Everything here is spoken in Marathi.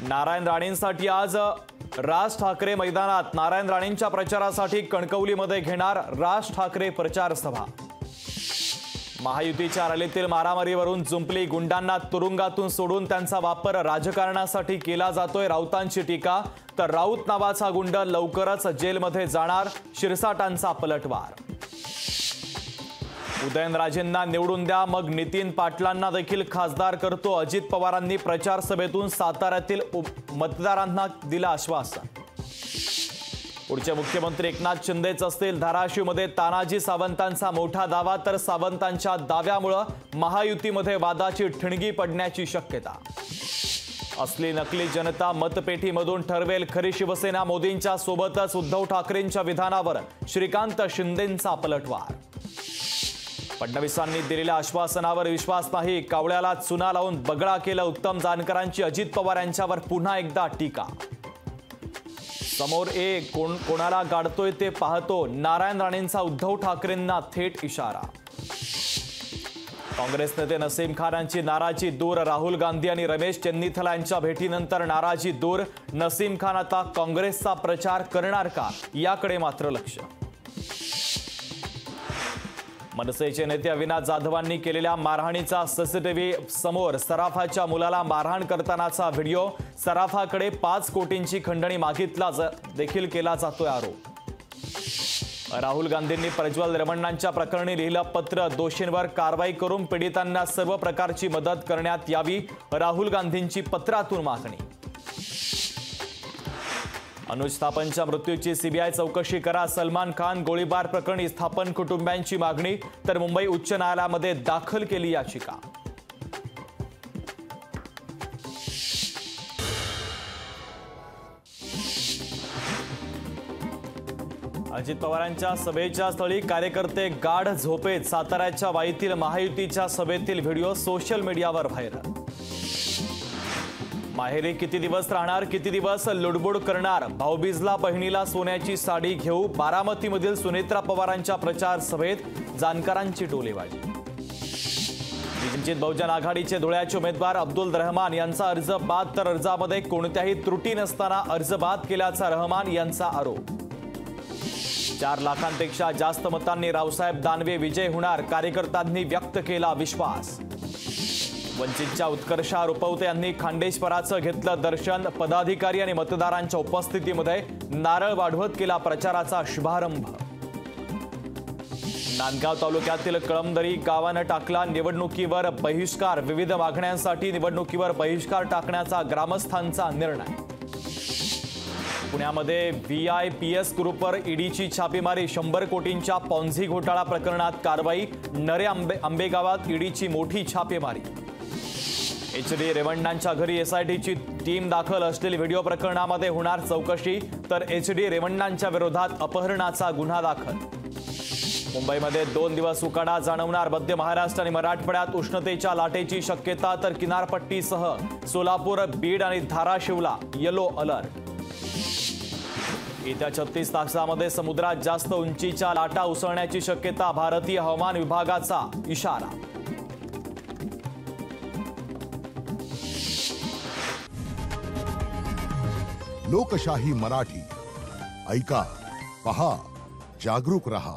नारायण राणेंसाठी आज राज ठाकरे मैदानात नारायण राणेंच्या प्रचारासाठी कणकवलीमध्ये घेणार राज ठाकरे प्रचार सभा। महायुतीच्या रॅलीतील मारामारीवरून जुंपली, गुंडांना तुरुंगातून सोडून त्यांचा वापर राजकारणासाठी केला जातोय, राऊतांची टीका। तर राऊत नावाचा गुंड लवकरच जेलमध्ये जाणार, शिरसाटांचा पलटवार। उदयनराजेंना निवडून द्या, मग नितीन पाटलांना देखील खासदार करतो, अजित पवारांनी प्रचार सभेतून साताऱ्यातील मतदारांना दिलं आश्वासन। पुढचे मुख्यमंत्री एकनाथ शिंदेच असतील। धाराशिवमध्ये तानाजी सावंतांचा मोठा दावा, तर सावंतांच्या दाव्यामुळे महायुतीमध्ये वादाची ठिणगी पडण्याची शक्यता। असली नकली जनता मतपेटीमधून ठरवेल खरी शिवसेना, मोदींच्या सोबतच उद्धव ठाकरेंच्या विधानावर श्रीकांत शिंदेंचा पलटवार। फडणवीसांनी दिलेल्या आश्वासनावर विश्वास नाही, कावळ्याला चुना लावून बगळा केलं उत्तम जानकरांची अजित पवार यांच्यावर पुन्हा एकदा टीका। समोर कोणाला गाडतोय ते पाहतो, नारायण राणेंचा उद्धव ठाकरेंना थेट इशारा। काँग्रेस नेते नसीम खान यांची नाराजी दूर, राहुल गांधी आणि रमेश चेन्नीथला यांच्या भेटीनंतर नाराजी दूर। नसीम खान आता काँग्रेसचा प्रचार करणार का, याकडे मात्र लक्ष। मनसेचे नेते अविनाश जाधवांनी केलेल्या मारहाणीचा सीसीटीव्ही समोर, सराफाच्या मुलाला मारहाण करतानाचा व्हिडिओ। सराफाकडे 5 कोटींची खंडणी मागितला देखील केला जातोय आरोप। राहुल गांधींनी प्रज्वल रेवण्णांच्या प्रकरणी लिहिलं पत्र, दोषींवर कारवाई करून पीडितांना सर्व प्रकारची मदत करण्यात यावी, राहुल गांधींची पत्रातून मागणी। अनुज थापनच्या मृत्यूची सीबीआय चौकशी करा, सलमान खान गोळीबार प्रकरणी थापन कुटुंबियांची मागणी। तर मुंबई उच्च न्यायालयामध्ये दाखल केली याचिका। अजित पवारांच्या सभेच्या स्थळी कार्यकर्ते गाढ झोपेत, साताऱ्याच्या वाईतील महायुतीच्या सभेतील व्हिडिओ सोशल मीडियावर व्हायरल। माहेरी किती दिवस राहणार, किती दिवस लुडबुड करणार, भाऊबीजला बहिणीला सोन्याची साडी घेऊ, बारामतीमधील सुनेत्रा पवारांच्या प्रचार सभेत जानकरांची टोलेबाजी। वंचित बहुजन आघाडीचे धुळ्याचे उमेदवार अब्दुल रहमान यांचा अर्ज बाद, तर अर्जामध्ये कोणत्याही त्रुटी नसताना अर्ज बाद केल्याचा रहमान यांचा आरोप। 4 लाखांपेक्षा जास्त मतांनी रावसाहेब दानवे विजय होणार, कार्यकर्त्यांनी व्यक्त केला विश्वास। वंचितच्या उत्कर्षा रुपवते यांनी खांडेश्वराचं घेतलं दर्शन, पदाधिकारी आणि मतदारांच्या उपस्थितीमध्ये नारळ वाढवत केला प्रचाराचा शुभारंभ। नांदगाव तालुक्यातील कळमदरी गावानं टाकला निवडणुकीवर बहिष्कार, विविध मागण्यांसाठी निवडणुकीवर बहिष्कार टाकण्याचा ग्रामस्थांचा निर्णय। पुण्यामध्ये VIPS ग्रुपवर ईडीची छापेमारी, 100 कोटींच्या पॉन्झी घोटाळा प्रकरणात कारवाई, नरे आंबेगावात ईडीची मोठी छापेमारी। HD रेवण्णांच्या घरी SITची टीम दाखल, असलेली व्हिडिओ प्रकरणामध्ये होणार चौकशी, तर HD रेवण्णांच्या विरोधात अपहरणाचा गुन्हा दाखल। मुंबईमध्ये 2 दिवस उकाडा जाणवणार, मध्य महाराष्ट्र आणि मराठवाड्यात उष्णतेच्या लाटेची शक्यता, तर किनारपट्टीसह सोलापूर, बीड आणि धाराशिवला येलो अलर्ट। येत्या 36 तासामध्ये समुद्रात जास्त उंचीच्या लाटा उसळण्याची शक्यता, भारतीय हवामान विभागाचा इशारा। लोकशाही मराठी ऐका, पहा, जागरूक रहा।